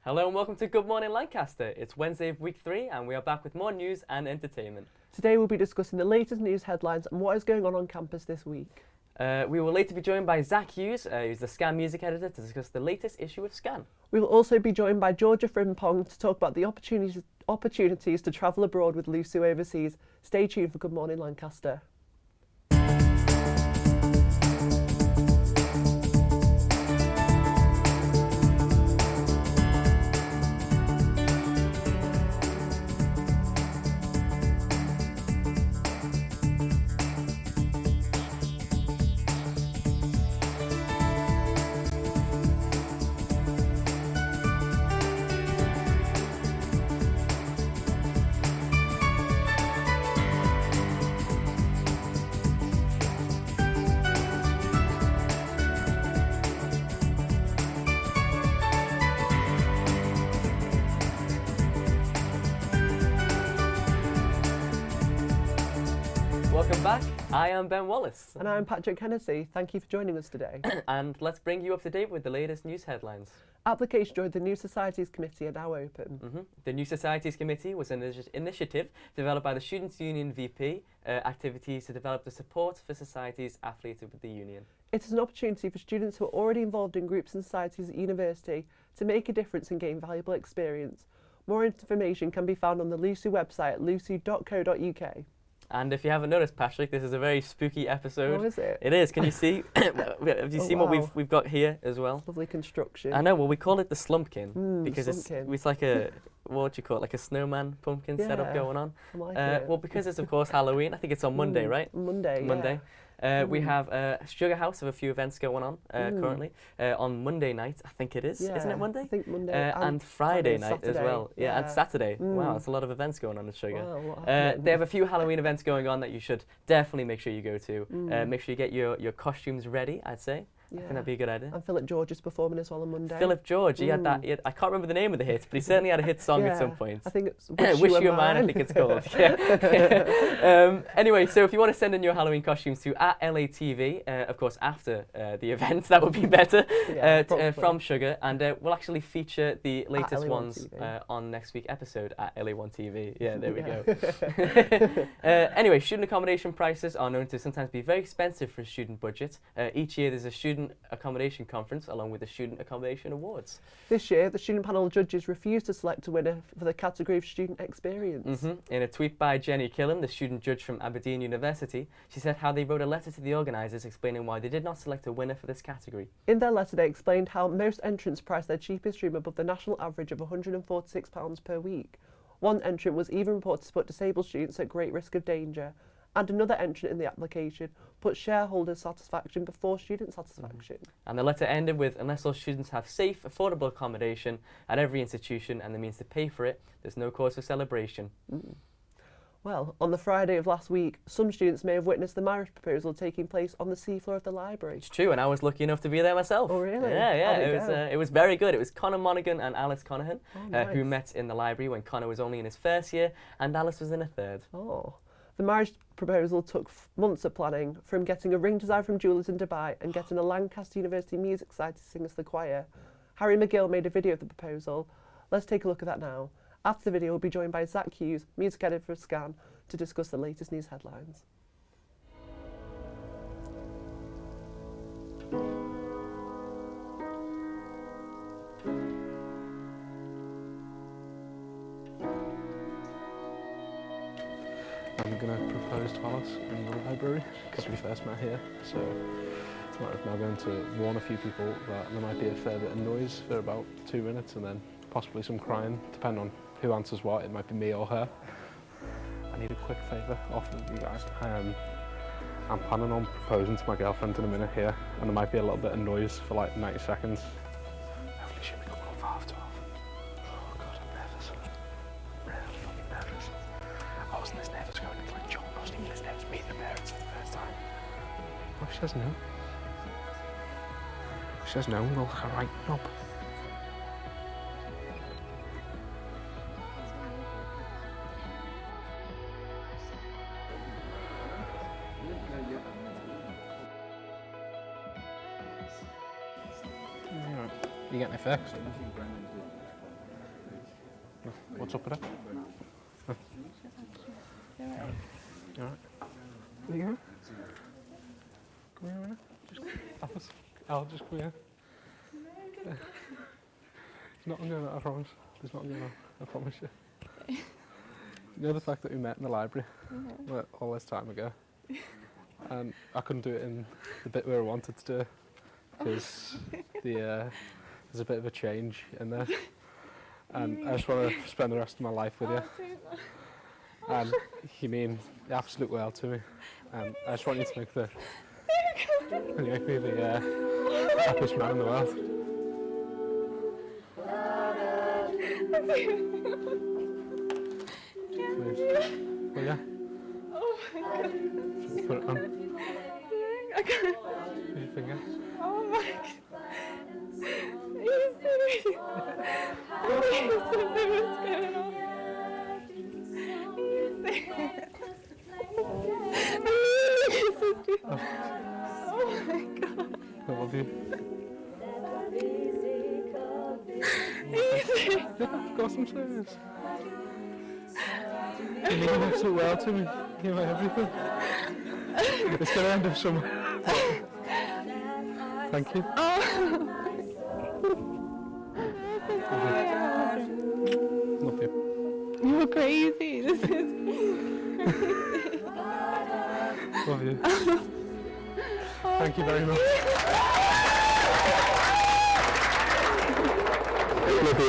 Hello and welcome to Good Morning Lancaster. It's Wednesday of week 3 and we are back with more news and entertainment. Today we'll be discussing the latest news headlines and what is going on campus this week. We will later be joined by Zach Hughes, who's the Scan music editor, to discuss the latest issue of Scan. We will also be joined by Georgia Frimpong to talk about the opportunities to travel abroad with Lucy overseas. Stay tuned for Good Morning Lancaster. Welcome back. I am Ben Wallace. And I'm Patrick Hennessy. Thank you for joining us today. And let's bring you up to date with the latest news headlines. Applications joined the New Societies Committee are now open. The New Societies Committee was an initiative developed by the Students' Union VP, activities to develop the support for societies affiliated with the union. It is an opportunity for students who are already involved in groups and societies at university to make a difference and gain valuable experience. More information can be found on the Lucy website at lucy.co.uk. And if you haven't noticed, Patrick, this is a very spooky episode. Oh, is it? It is. Can you see? Have you seen wow. what we've got here as well? Lovely construction. I know. Well, we call it the slumpkin because slumpkin. it's like a, what do you call it? Like a snowman pumpkin setup going on. I like it. Well, because it's of course Halloween. I think it's on Monday, right? Monday. Monday. We have Sugar House have a few events going on currently. On Monday night, I think it is. Isn't it Monday? I think Monday. And Friday night Saturday. as well. Yeah, and Saturday. Wow, there's a lot of events going on at Sugar. Wow, they have a few Halloween events going on that you should definitely make sure you go to. Make sure you get your costumes ready, I'd say. I think that'd be a good idea. And Philip George is performing as well on Monday. Philip George, he had that. I can't remember the name of the hit, but he certainly had a hit song at some point. I think it's Wish You Were Mine, I think it's called. Yeah. Anyway, so if you want to send in your Halloween costumes to @LATV, of course after the event, that would be better, from Sugar, and we'll actually feature the latest ones on next week's episode at LA1TV. Yeah, there we go. Anyway, student accommodation prices are known to sometimes be very expensive for a student budget. Each year there's a student accommodation conference along with the Student Accommodation Awards. This year, the student panel of judges refused to select a winner for the category of student experience. In a tweet by Jenny Killen, the student judge from Aberdeen University, she said how they wrote a letter to the organisers explaining why they did not select a winner for this category. In their letter, they explained how most entrants priced their cheapest room above the national average of £146 per week. One entrant was even reported to put disabled students at great risk of danger, and another entrant in the application put shareholder satisfaction before student satisfaction. And the letter ended with, unless all students have safe, affordable accommodation at every institution and the means to pay for it, there's no cause for celebration. Well, on the Friday of last week, some students may have witnessed the marriage proposal taking place on the seafloor of the library. It's true, and I was lucky enough to be there myself. Oh, really? Yeah, it was very good. It was Conor Monaghan and Alice Conahan, nice. Who met in the library when Conor was only in his first year and Alice was in her third. Oh. The marriage proposal took months of planning, from getting a ring design from jewellers in Dubai and getting a Lancaster University music side to sing as the choir. Harry McGill made a video of the proposal. Let's take a look at that now. After the video, we'll be joined by Zach Hughes, music editor for Scan, to discuss the latest news headlines. I'm going to propose to Alice in the library because we first met here. So It's a matter of now going to warn a few people that there might be a fair bit of noise for about 2 minutes and then possibly some crying, depending on who answers what. It might be me or her. I need a quick favour off of you guys. I'm planning on proposing to my girlfriend in a minute here, and there might be a little bit of noise for like 90 seconds. Hopefully she'll be coming up for 12:30. Oh god, I'm nervous. Really fucking nervous. I wasn't this nervous going into like John. I wasn't even this nervous meeting the parents for the first time. What if she says no? If she says no, we'll look her right up. You getting it fixed? What's up with it? Oh. You alright? There you go. Come here a minute. I'll just come here. It's not going to, I promise. It's not going to, I promise you. You know the fact that we met in the library all this time ago? And I couldn't do it in the bit where I wanted to do it because there's a bit of a change in there, and I just want to spend the rest of my life with you. And you mean the absolute world to me, and I just want you to make me the happiest man in the world. Please. Well, yeah. Oh my god. Put it on. I can't. Use your finger. Oh my god. Are you serious? Oh, what's going on? Are you serious? Oh my god. I love you. Of course I'm serious. You mean the absolute world to me. You're my everything. It's going to end up somewhere. Thank you. Love you. You're crazy. This is crazy. Love you. Thank you very much. Love you.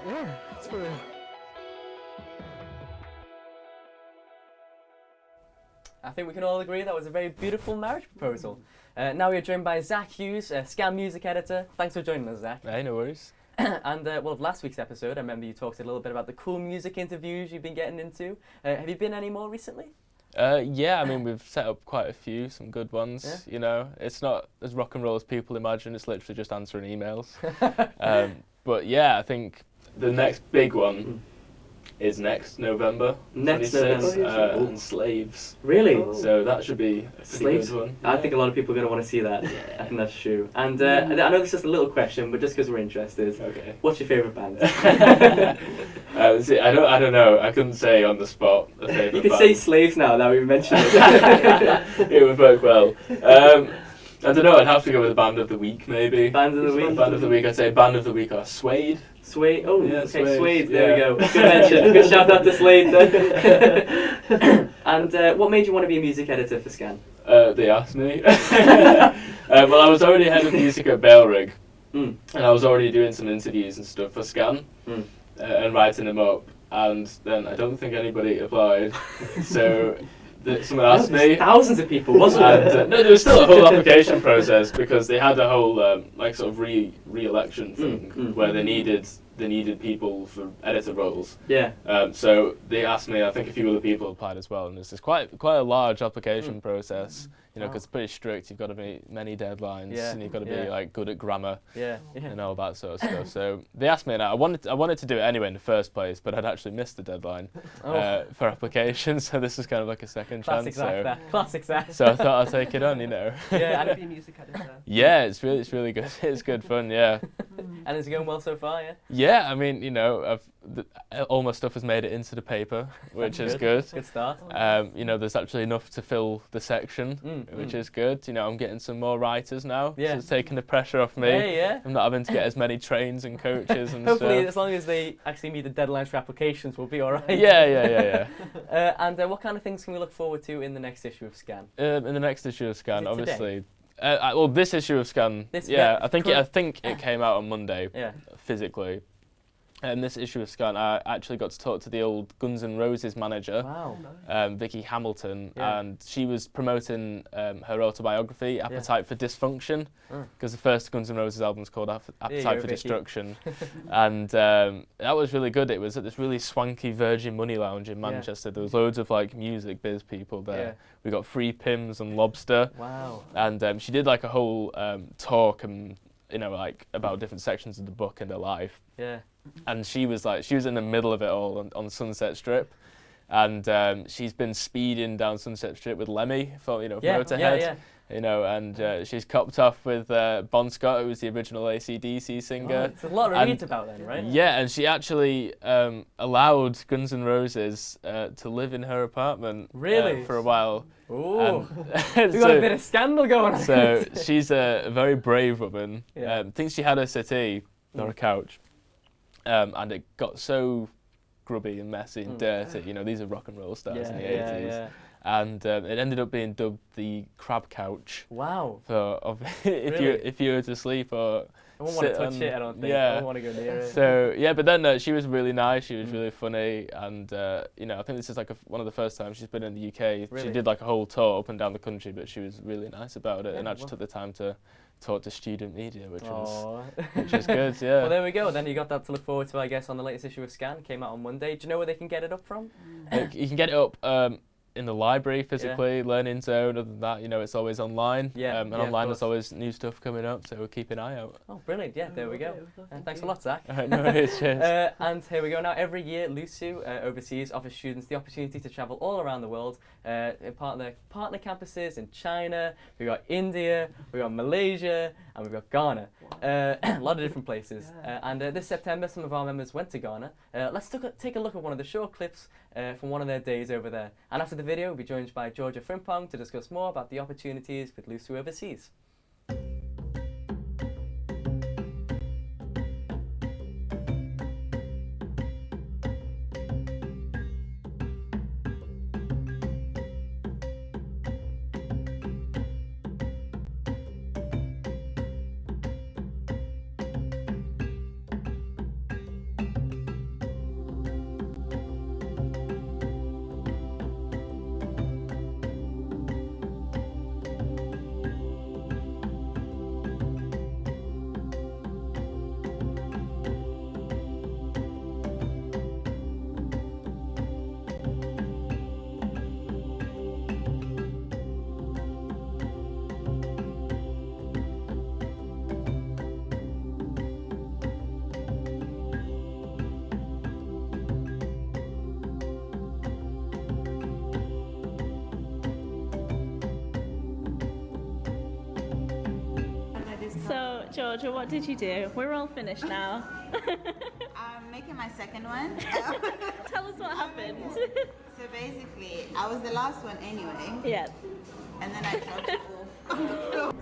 Yeah, it's for real. I think we can all agree that was a very beautiful marriage proposal. Now we are joined by Zach Hughes, Scan music editor. Thanks for joining us, Zach. Hey, no worries. And well, last week's episode, I remember you talked a little bit about the cool music interviews you've been getting into. Have you been any more recently? Yeah, I mean, we've set up quite a few, some good ones. Yeah. You know, it's not as rock and roll as people imagine. It's literally just answering emails. But yeah, I think the next big one is next November. Next 26th, November. and Slaves. Really? So that should be a pretty Slaves? good one. I think a lot of people are going to want to see that. I think that's true. And I know this is just a little question, but just because we're interested, Okay. what's your favourite band? See, I don't know. I couldn't say on the spot a favourite You could band. say Slaves now that we've mentioned it. It would work well. I don't know. I'd have to go with a band of the week, maybe. Band of the week? Band of the week. I'd say band of the week are Suede. Suede. Oh, Yeah, okay, Suede, Suede. There we yeah. go. Good mention. Good shout out to Suede then. And what made you want to be a music editor for Scan? They asked me. Well, I was already head of music at Bailrig, and I was already doing some interviews and stuff for Scan, and writing them up. And then I don't think anybody applied, so someone asked me. Thousands of people, wasn't And, there? no, there was still a whole application process because they had a whole like sort of re-election thing where they needed people for editor roles. Yeah. So they asked me. I think a few other people applied as well, and it's quite a large application process. You know, because it's pretty strict. You've got to meet many deadlines, and you've got to be like good at grammar and all that sort of stuff. So they asked me, and I wanted to do it anyway in the first place, but I'd actually missed the deadline for applications. So this is kind of like a second Classic chance. Zach there. Classic Zach. So I thought I'll take it on, you know. Yeah, And be a music editor. Yeah, it's really good. It's good fun. Yeah. And is it going well so far, yeah? Yeah, I mean, you know, all my stuff has made it into the paper, which is good. Good start. You know, there's actually enough to fill the section, which is good. You know, I'm getting some more writers now, so it's taking the pressure off me. Yeah. I'm not having to get as many trains and coaches and Hopefully, stuff. as long as they actually meet the deadlines for applications, we'll be all right. Yeah. And what kind of things can we look forward to in the next issue of Scan? In the next issue of Scan, Is it obviously. Well, this issue of Scan, I think it came out on Monday, physically. And this issue of Scan, I actually got to talk to the old Guns N' Roses manager, Vicky Hamilton, and she was promoting her autobiography, Appetite for Dysfunction, because the first Guns N' Roses album is called Appetite for Destruction. And that was really good. It was at this really swanky Virgin Money Lounge in Manchester. There was loads of like music biz people there. We got free Pims and lobster. Wow. And she did like a whole talk and, you know, like about different sections of the book and her life. Yeah. And she was in the middle of it all on Sunset Strip, and she's been speeding down Sunset Strip with Lemmy for Motorhead, you know, and she's copped off with Bon Scott, who was the original AC/DC singer. There's a lot to read about then, right? Yeah, and she actually allowed Guns N' Roses to live in her apartment for a while. Ooh, we got a bit of scandal going on. So she's a very brave woman. Thinks she had a settee, not a couch. And it got so grubby and messy and dirty. You know, these are rock and roll stars in the 80s. Yeah. And it ended up being dubbed the crab couch. Wow. If you were to sleep or I won't want to touch it, I don't think. Yeah. I don't want to go near it. So, yeah, but then she was really nice. She was really funny. And, you know, I think this is like one of the first times she's been in the UK. Really? She did like a whole tour up and down the country, but she was really nice about it and actually took the time to talk to student media, which is good, yeah. Well, there we go. Then you got that to look forward to, I guess, on the latest issue of Scan. Came out on Monday. Do you know where they can get it up from? You can get it up in the library physically, Learning Zone. Other than that, you know, it's always online. And online there's always new stuff coming up, so we'll keep an eye out. Oh, brilliant. Yeah, there we go. Thanks a lot, Zach. All right, no worries, cheers. And here we go. Now, every year, LUSU Overseas offers students the opportunity to travel all around the world in partner campuses in China. We've got India, we've got Malaysia, and we've got Ghana. A lot of different places. And this September, some of our members went to Ghana. Let's take a look at one of the short clips from one of their days over there. And after the video, we'll be joined by Georgia Frimpong to discuss more about the opportunities with LUSU Overseas. So, Georgia, what did you do? We're all finished now. I'm making my second one. Tell us what happened. So basically, I was the last one anyway. Yeah. And then I dropped it off.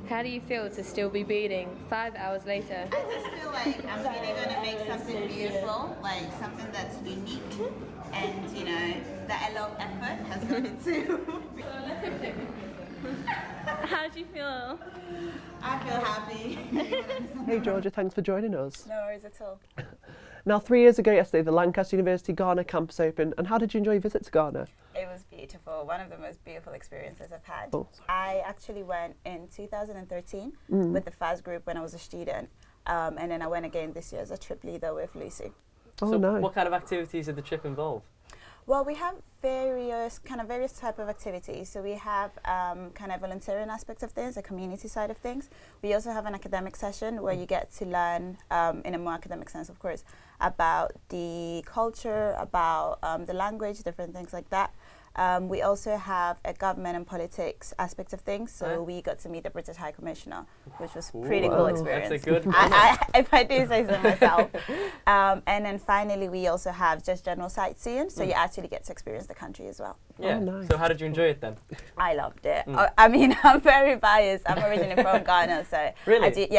How do you feel to still be beading 5 hours later? I just feel like I'm really going to make something beautiful, like something that's unique. And, you know, that a lot of effort has gone into. How do you feel? I feel happy. Hey Georgia, thanks for joining us. No worries at all. Now, 3 years ago yesterday, the Lancaster University Ghana campus opened, and how did you enjoy your visit to Ghana? It was beautiful. One of the most beautiful experiences I've had. Oh, I actually went in 2013 with the FAS group when I was a student, and then I went again this year as a trip leader with Lucy. Oh, so nice. what kind of activities did the trip involve? Well, we have various type of activities. So we have kind of volunteering aspect of things, a community side of things. We also have an academic session where you get to learn, in a more academic sense, of course, about the culture, about the language, different things like that. We also have a government and politics aspect of things. So we got to meet the British High Commissioner, which was pretty cool experience. That's a good if I do say so myself. And then finally, we also have just general sightseeing. So you actually get to experience the country as well. Yeah. Nice. So how did you enjoy it then? I loved it. I mean, I'm very biased. I'm originally from Ghana, so Really?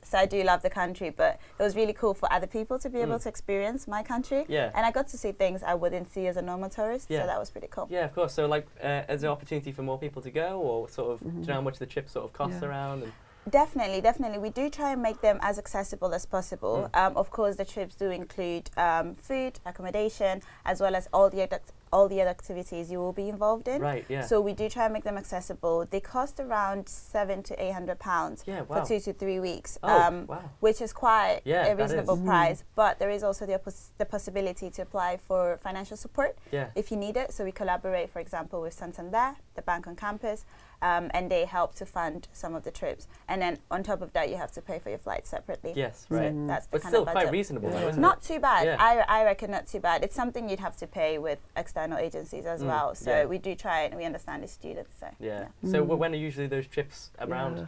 So I do love the country, but it was really cool for other people to be able to experience my country. Yeah. And I got to see things I wouldn't see as a normal tourist, Yeah. so that was pretty cool. Yeah, of course. So like, is there opportunity for more people to go, or sort of, do you know how much the trip sort of costs around? And Definitely. We do try and make them as accessible as possible. Of course, the trips do include food, accommodation, as well as all the other activities you will be involved in. Right, yeah. So we do try and make them accessible. They cost around £700 to £800 wow. for 2 to 3 weeks, wow. which is quite Yeah, a that reasonable is. price. But there is also the possibility to apply for financial support Yeah. if you need it. So we collaborate, for example, with Santander, the bank on campus, and they help to fund some of the trips. And then on top of that, you have to pay for your flights separately. Yes, So right. that's the But kind still of quite budget. reasonable, though, isn't Not too bad. Yeah. I reckon not too bad. It's something you'd have to pay with external agencies as well. So yeah. we do try and we understand the students. So it? Yeah. So when are usually those trips around?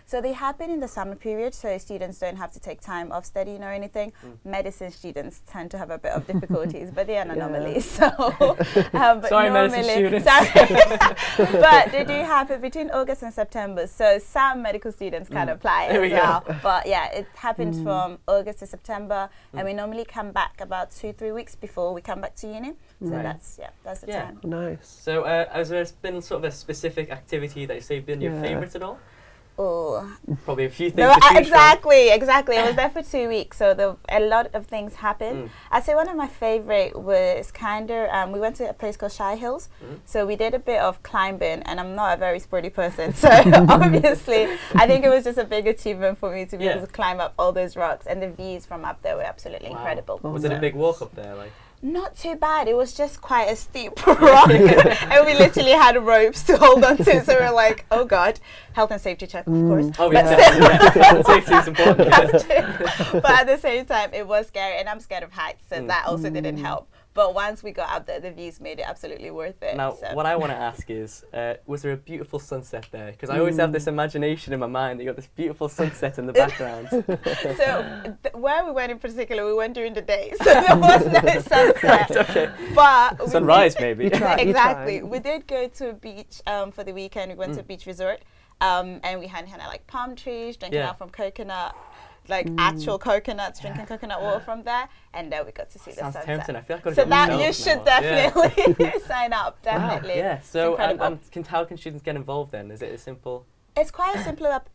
So they happen in the summer period, so students don't have to take time off studying or anything. Medicine students tend to have a bit of difficulties, but they are an anomaly. So, but Sorry, medicine normally, students. but they do happen between August and September. So some medical students can apply There as we go. well. But yeah, it happens from August to September, and we normally come back about 2-3 weeks before we come back to uni. So Right. that's the Yeah. time. Nice. So has there been sort of a specific activity that you say been your Yeah. favourite at all? Oh. Probably a few things No, to choose from. exactly. I was there for 2 weeks, so a lot of things happened. I'd say one of my favorite was we went to a place called Shy Hills. So we did a bit of climbing, and I'm not a very sporty person, so obviously I think it was just a big achievement for me to be able to climb up all those rocks, and the views from up there were absolutely incredible. Was it a big walk up there? Like? Not too bad. It was just quite a steep rock, and we literally had ropes to hold on to. So we were like, "Oh God!" Health and safety check, of course. Oh yeah, yeah. Safety is important. But at the same time, it was scary, and I'm scared of heights, so that also didn't help. But once we got up there, the views made it absolutely worth it. Now, so. what I want to ask is, was there a beautiful sunset there? Because I always have this imagination in my mind that you got this beautiful sunset in the background. So where we went in particular, we went during the day, so there was no sunset. Okay. But Sunrise, maybe. You try. Exactly. We did go to a beach for the weekend. We went to a beach resort, and we had like palm trees, drinking out from coconut, like actual coconuts, drinking coconut water from there, and then we got to see the Sounds sunset. tempting. I feel like I've got to So get that myself you should now. definitely sign up. Definitely. Yeah. It's So, incredible. how can students get involved then? Is it a simple? It's quite a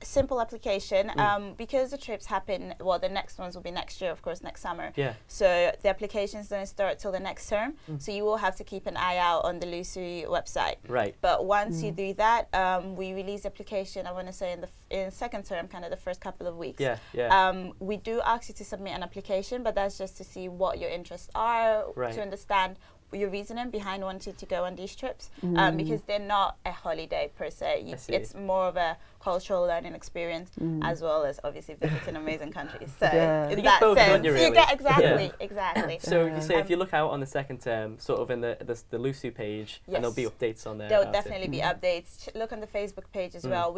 simple application because the trips happen. Well, the next ones will be next year, of course, next summer. Yeah. So the applications don't start till the next term. So you will have to keep an eye out on the LUSU website. Right. But once you do that, we release the application. I want to say in second term, kind of the first couple of weeks. Yeah. Yeah. We do ask you to submit an application, but that's just to see what your interests are, Right. to understand your reasoning behind wanting to go on these trips, because they're not a holiday per se. It's more of a cultural learning experience, as well as obviously visiting amazing countries. So in You get that both, don't sense, you, you really? get exactly. So you say if you look out on the second term, sort of in the LUSU page, and there'll be Yes. updates on there. There'll about it. definitely be updates. Look on the Facebook page as well.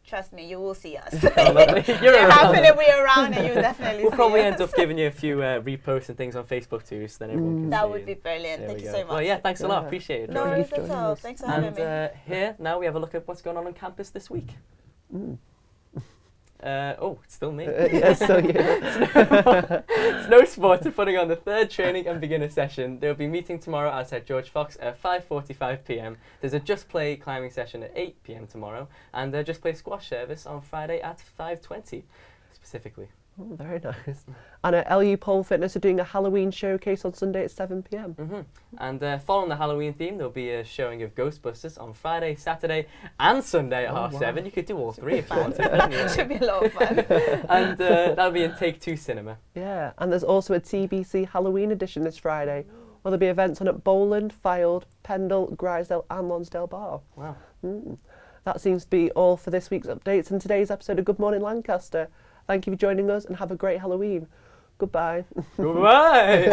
Trust me, you will see us. Oh, lovely. You're They're around. happening, we're around, and you will definitely We'll see probably us. end up giving you a few reposts and things on Facebook too, so then everyone can That see would it. be brilliant. There Thank we you go. so much. Well, yeah, thanks a lot. Appreciate it. No Georgia. worries at all. Thanks for having And me. here now we have a look at what's going on campus this week. It's still me. Yes, so Snow Sports are putting on the third training and beginner session. They'll be meeting tomorrow outside George Fox at 5:45 p.m. There's a Just Play climbing session at 8 p.m. tomorrow, and a Just Play squash service on Friday at 5:20 specifically. Oh, very nice. And at LU Pole Fitness are doing a Halloween showcase on Sunday at 7 p.m. And following the Halloween theme, there'll be a showing of Ghostbusters on Friday, Saturday, and Sunday at 7:30. You could do all three if you wanted. couldn't you? Should be a lot of fun. And that'll be in Take Two Cinema. Yeah, and there's also a TBC Halloween edition this Friday, where there'll be events on at Bowland, Fylde, Pendle, Grisdale and Lonsdale Bar. Wow. That seems to be all for this week's updates and today's episode of Good Morning Lancaster. Thank you for joining us and have a great Halloween. Goodbye. Goodbye.